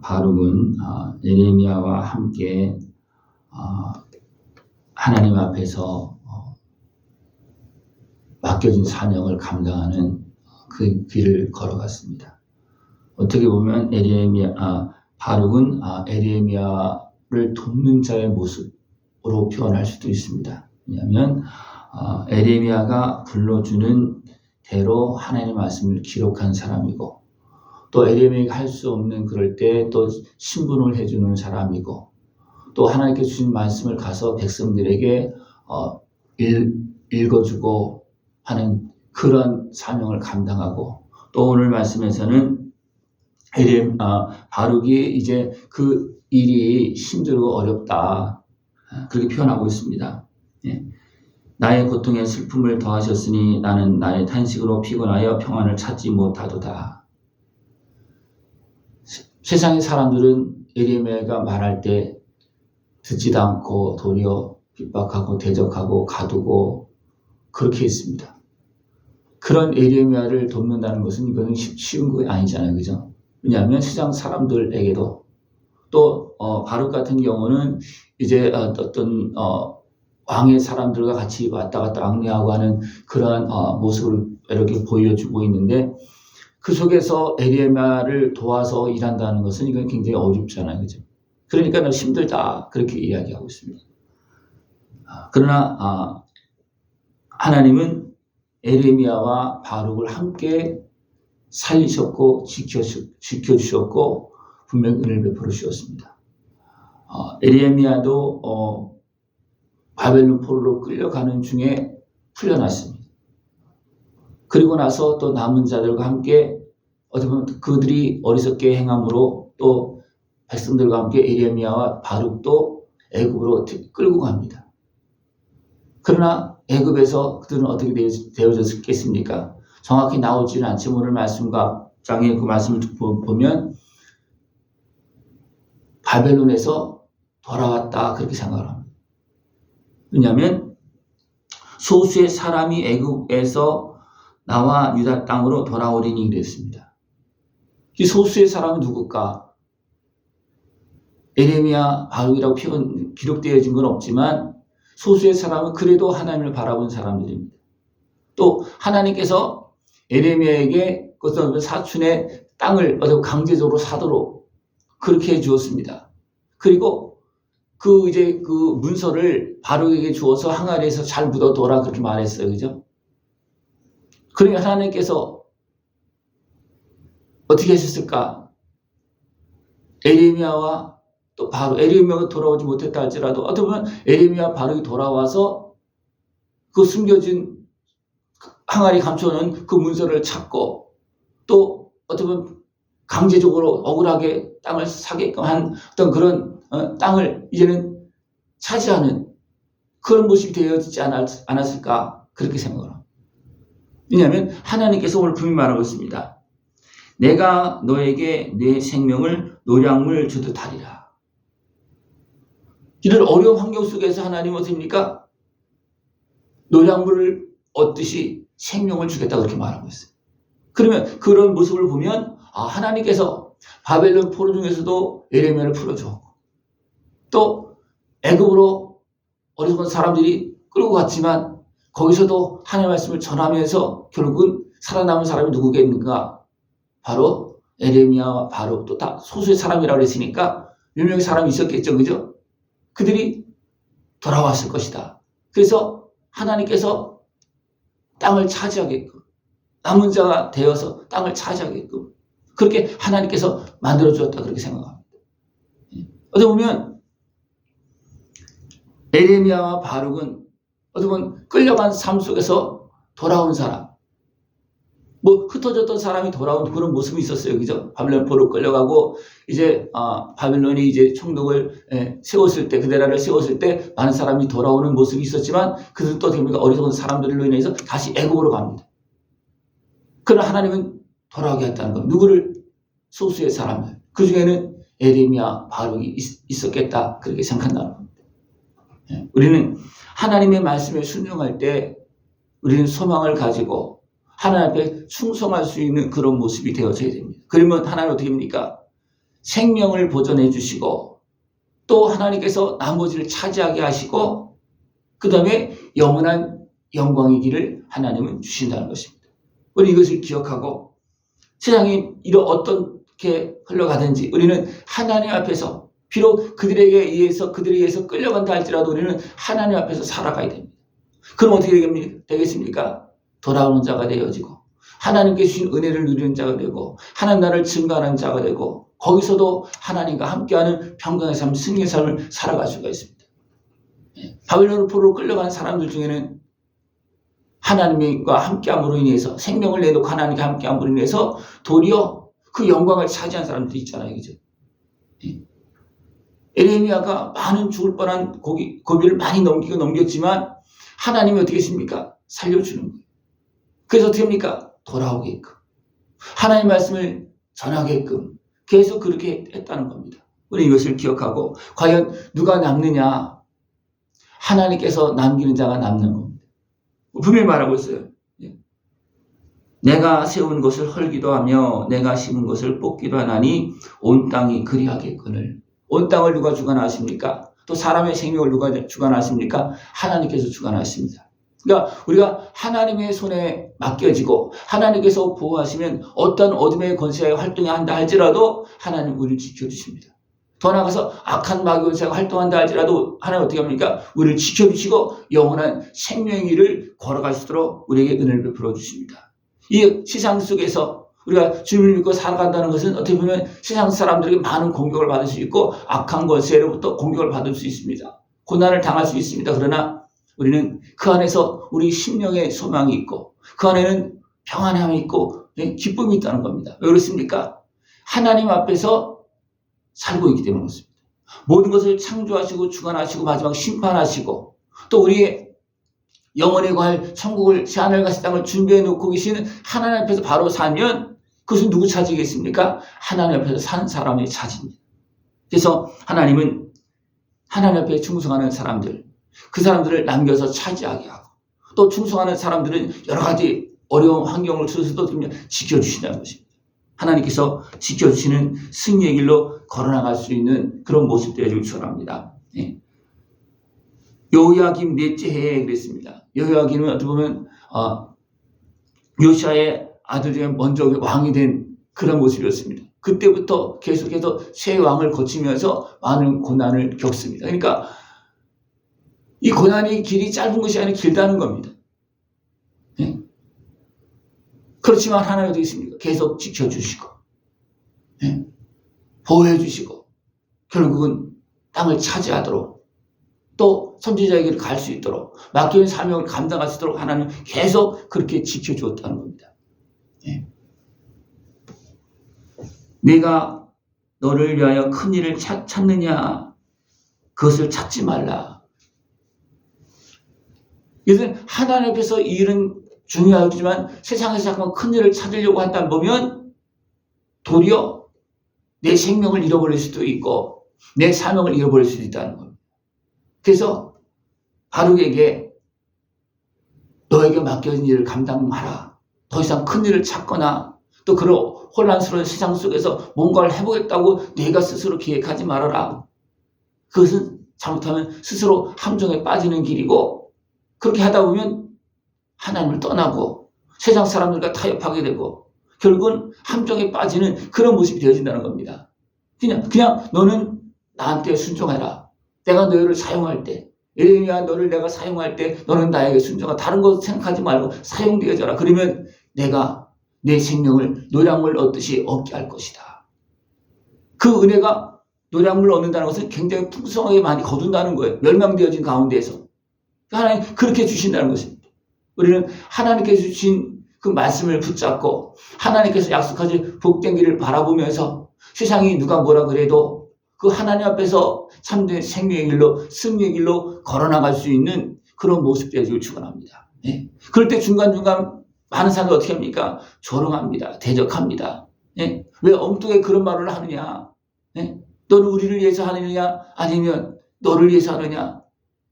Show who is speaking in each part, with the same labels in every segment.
Speaker 1: 바룩은 예레미야와 함께 하나님 앞에서 맡겨진 사명을 감당하는 그 길을 걸어갔습니다. 어떻게 보면 바룩은 예레미야를 돕는 자의 모습으로 표현할 수도 있습니다. 왜냐하면 예레미야가 불러주는 대로 하나님의 말씀을 기록한 사람이고, 또 예레미야가 할 수 없는 그럴 때 또 신분을 해주는 사람이고, 또 하나님께 주신 말씀을 가서 백성들에게 읽어주고 하는 그런 사명을 감당하고, 또 오늘 말씀에서는 바룩이 이제 그 일이 힘들고 어렵다, 그렇게 표현하고 있습니다. 예. 나의 고통에 슬픔을 더하셨으니 나는 나의 탄식으로 피곤하여 평안을 찾지 못하도다. 세상의 사람들은 예레미야가 말할 때 듣지도 않고 도리어 핍박하고 대적하고 가두고 그렇게 했습니다. 그런 예레미야를 돕는다는 것은 이거는 쉬운 거 아니잖아요, 그죠? 왜냐하면 세상 사람들에게도 또 바룩 같은 경우는 이제 어떤 왕의 사람들과 같이 왔다 갔다 왕래하고 하는 그러한 모습을 이렇게 보여주고 있는데, 그 속에서 예레미야를 도와서 일한다는 것은 이건 굉장히 어렵잖아요, 그죠? 그러니까 힘들다, 그렇게 이야기하고 있습니다. 그러나 하나님은 예레미야와 바룩을 함께 살리셨고 지켜주셨고 분명히 은혜를 베풀어 주셨습니다. 예레미야도 바벨론 포로로 끌려가는 중에 풀려났습니다. 그리고 나서 또 남은 자들과 함께 어떻게 보면 그들이 어리석게 행함으로 또 백성들과 함께 예레미야와 바룩도 애굽으로 끌고 갑니다. 그러나 애굽에서 그들은 어떻게 되어졌겠습니까? 정확히 나오지는 않지만 오늘 말씀과 장의 그 말씀을 보면 바벨론에서 돌아왔다, 그렇게 생각을 합니다. 왜냐하면 소수의 사람이 애굽에서 나와 유다 땅으로 돌아오리니 그랬습니다. 이 소수의 사람은 누굴까? 예레미야, 바룩이라고 기록되어진 건 없지만 소수의 사람은 그래도 하나님을 바라본 사람들입니다. 또 하나님께서 예레미야에게 그 사촌의 땅을 강제적으로 사도록 그렇게 해 주었습니다. 그리고 그 문서를 바룩에게 주어서 항아리에서 잘 묻어둬라, 그렇게 말했어요, 그죠? 그러니까 하나님께서 어떻게 하셨을까? 예레미야와 또 바룩, 예레미야가 돌아오지 못했다 할지라도 어떻게 보면 예레미야, 바룩이 돌아와서 그 숨겨진 항아리 감춰놓은 그 문서를 찾고, 또 어떻게 보면 강제적으로 억울하게 땅을 사게끔 한 어떤 그런 땅을 이제는 차지하는 그런 모습이 되어지지 않았을까, 그렇게 생각을 합니다. 왜냐하면 하나님께서 오늘 분명히 말하고 있습니다. 내가 너에게 내 생명을 노량물 주듯 하리라. 이런 어려운 환경 속에서 하나님은 어떻습니까? 노량물을 얻듯이 생명을 주겠다, 그렇게 말하고 있어요. 그러면 그런 모습을 보면 하나님께서 바벨론 포로 중에서도 예레미야를 풀어주었고, 또 애굽으로 어리석은 사람들이 끌고 갔지만 거기서도 하나님의 말씀을 전하면서 결국은 살아남은 사람이 누구겠는가? 바로 예레미야와 바룩도 다 소수의 사람이라고 했으니까 몇 명의 사람이 있었겠죠, 그죠? 그들이 돌아왔을 것이다. 그래서 하나님께서 땅을 차지하게끔, 남은 자가 되어서 땅을 차지하게끔 그렇게 하나님께서 만들어주었다, 그렇게 생각합니다. 어떻게 보면 예레미야와 바룩은 어떻게 보면 끌려간 삶 속에서 돌아온 사람, 흩어졌던 사람이 돌아온 그런 모습이 있었어요, 그죠? 바벨론 포로 끌려가고 이제 바벨론이 이제 총독을 세웠을 때, 그 나라를 세웠을 때 많은 사람이 돌아오는 모습이 있었지만 그들도 어떻게 보면 어리석은 사람들로 인해서 다시 애굽으로 갑니다. 그러나 하나님은 돌아오게 했다는 것. 누구를? 소수의 사람들. 그 중에는 예레미야, 바룩이 있었겠다, 그렇게 생각한다는 겁니다. 우리는 하나님의 말씀에 순종할 때 우리는 소망을 가지고 하나님 앞에 충성할 수 있는 그런 모습이 되어져야 됩니다. 그러면 하나님 어떻게 합니까? 생명을 보존해 주시고 또 하나님께서 나머지를 차지하게 하시고 그 다음에 영원한 영광의 길을 하나님은 주신다는 것입니다. 우리 이것을 기억하고 세상이 어떻게 흘러가든지 우리는 하나님 앞에서 비록 그들에게 의해서 끌려간다 할지라도 우리는 하나님 앞에서 살아가야 됩니다. 그럼 어떻게 되겠습니까? 돌아오는 자가 되어지고 하나님께 주신 은혜를 누리는 자가 되고 하나님 나라를 증거하는 자가 되고 거기서도 하나님과 함께하는 평강의 삶, 승리의 삶을 살아갈 수가 있습니다. 바벨론 포로로 끌려간 사람들 중에는 하나님과 함께함으로 인해서 생명을 내놓고 하나님과 함께함으로 인해서 도리어 그 영광을 차지한 사람들이 있잖아요. 그죠? 에레미야가 많은 죽을 뻔한 고비를 많이 넘겼지만 하나님이 어떻게 했습니까? 살려주는 거예요. 그래서 어떻게 합니까? 돌아오게끔 하나님의 말씀을 전하게끔 계속 그렇게 했다는 겁니다. 우리 이것을 기억하고 과연 누가 남느냐? 하나님께서 남기는 자가 남는 겁니다. 분명히 말하고 있어요. 내가 세운 것을 헐기도 하며 내가 심은 것을 뽑기도 하나니 온 땅이 그리하겠거늘. 온 땅을 누가 주관하십니까? 또 사람의 생명을 누가 주관하십니까? 하나님께서 주관하십니다. 그러니까 우리가 하나님의 손에 맡겨지고 하나님께서 보호하시면 어떤 어둠의 권세에 활동해야 한다 할지라도 하나님 우리를 지켜주십니다. 더 나아가서 악한 마귀 권세가 활동한다 할지라도 하나님 어떻게 합니까? 우리를 지켜주시고 영원한 생명의 길을 걸어갈 수 있도록 우리에게 은혜를 베풀어 주십니다. 이 세상 속에서 우리가 주님을 믿고 살아간다는 것은 어떻게 보면 세상 사람들에게 많은 공격을 받을 수 있고 악한 권세로부터 공격을 받을 수 있습니다. 고난을 당할 수 있습니다. 그러나 우리는 그 안에서 우리 심령의 소망이 있고 그 안에는 평안함이 있고 기쁨이 있다는 겁니다. 왜 그렇습니까? 하나님 앞에서 살고 있기 때문에 그렇습니다. 모든 것을 창조하시고 주관하시고 마지막 심판하시고 또 우리의 영원에 갈 천국을 새하늘 같은 땅을 준비해 놓고 계시는 하나님 앞에서 바로 살면 그것은 누구 차지겠습니까? 하나님 앞에서 산 사람의 차지입니다. 그래서 하나님은 하나님 앞에 충성하는 사람들 그 사람들을 남겨서 차지하게 하고 또 충성하는 사람들은 여러 가지 어려운 환경을 주셔서도 지켜주신다는 것입니다. 하나님께서 지켜주시는 승리의 길로 걸어나갈 수 있는 그런 모습들을 주기 원합니다. 여호야김 넷째 해에 그랬습니다. 여호야김은 어떻게 보면 요시아의 아들 중에 먼저 왕이 된 그런 모습이었습니다. 그때부터 계속해서 새 왕을 거치면서 많은 고난을 겪습니다. 그러니까 이 고난이 길이 짧은 것이 아니라 길다는 겁니다. 그렇지만 하나님 어떻게 있습니까? 계속 지켜주시고 보호해 주시고 결국은 땅을 차지하도록 또 선지자에게 갈 수 있도록 맡겨진 사명을 감당할 수 있도록 하나님 계속 그렇게 지켜주었다는 겁니다. 내가 너를 위하여 큰 일을 찾느냐? 그것을 찾지 말라. 이것은 하나님 앞에서 이 일은 중요하지만 세상에서 자꾸만 큰 일을 찾으려고 한다 보면 도리어 내 생명을 잃어버릴 수도 있고 내 사명을 잃어버릴 수도 있다는 겁니다. 그래서 바룩에게 너에게 맡겨진 일을 감당하라. 더 이상 큰 일을 찾거나 또 그런 혼란스러운 세상 속에서 뭔가를 해보겠다고 내가 스스로 계획하지 말아라. 그것은 잘못하면 스스로 함정에 빠지는 길이고 그렇게 하다 보면 하나님을 떠나고 세상 사람들과 타협하게 되고 결국은 함정에 빠지는 그런 모습이 되어진다는 겁니다. 그냥 너는 나한테 순종해라. 내가 너를 사용할 때 예레미야 너를 내가 사용할 때 너는 나에게 순종하라. 다른 것 생각하지 말고 사용되어져라. 그러면 내가 내 생명을 노량물 얻듯이 얻게 할 것이다. 그 은혜가 노량물을 얻는다는 것은 굉장히 풍성하게 많이 거둔다는 거예요. 멸망되어진 가운데에서. 하나님 그렇게 주신다는 것입니다. 우리는 하나님께서 주신 그 말씀을 붙잡고 하나님께서 약속하신 복된 길을 바라보면서 세상이 누가 뭐라 그래도 그 하나님 앞에서 참된 생명의 길로 승리의 길로 걸어나갈 수 있는 그런 모습 되어지길 축원합니다. 그럴 때 중간중간 많은 사람들이 어떻게 합니까? 조롱합니다. 대적합니다. 왜 엉뚱하게 그런 말을 하느냐? 너는 우리를 위해서 하느냐? 아니면 너를 위해서 하느냐?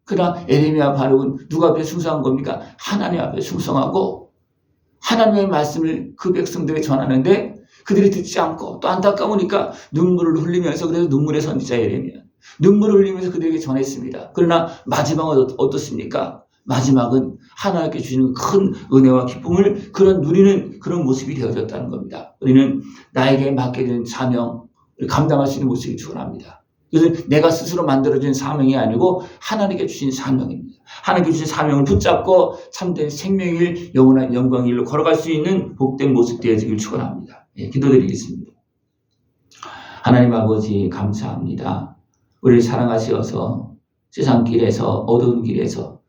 Speaker 1: 그러나 에레미야 바룩은 누가 앞에 충성한 겁니까? 하나님 앞에 충성하고 하나님의 말씀을 그 백성들에게 전하는데 그들이 듣지 않고 또 안타까우니까 눈물을 흘리면서, 그래서 눈물의 선지자 예레미야 눈물을 흘리면서 그들에게 전했습니다. 그러나 마지막은 어떻습니까? 마지막은 하나님께 주시는 큰 은혜와 기쁨을 누리는 그런 모습이 되어졌다는 겁니다. 우리는 나에게 맡게 된 사명을 감당할 수 있는 모습이 축원합니다. 그래서 내가 스스로 만들어진 사명이 아니고 하나님께 주신 사명입니다. 하나님께 주신 사명을 붙잡고 참된 생명의 길, 영원한 영광의 길로 걸어갈 수 있는 복된 모습 되어지길 축원합니다. 예, 기도드리겠습니다. 하나님 아버지 감사합니다. 우리를 사랑하시어서 세상 길에서, 어두운 길에서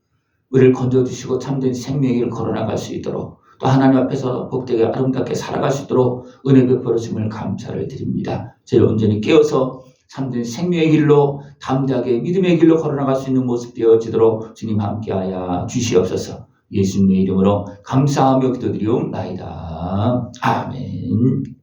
Speaker 1: 우리를 건져주시고 참된 생명의 길을 걸어나갈 수 있도록, 또 하나님 앞에서 복되게 아름답게 살아갈 수 있도록 은혜 베풀어 주심을 감사를 드립니다. 저를 온전히 깨어서 참된 생명의 길로, 담대하게 믿음의 길로 걸어나갈 수 있는 모습 되어지도록 주님 함께하여 주시옵소서. 예수님의 이름으로 감사하며 기도드리옵나이다. 아멘.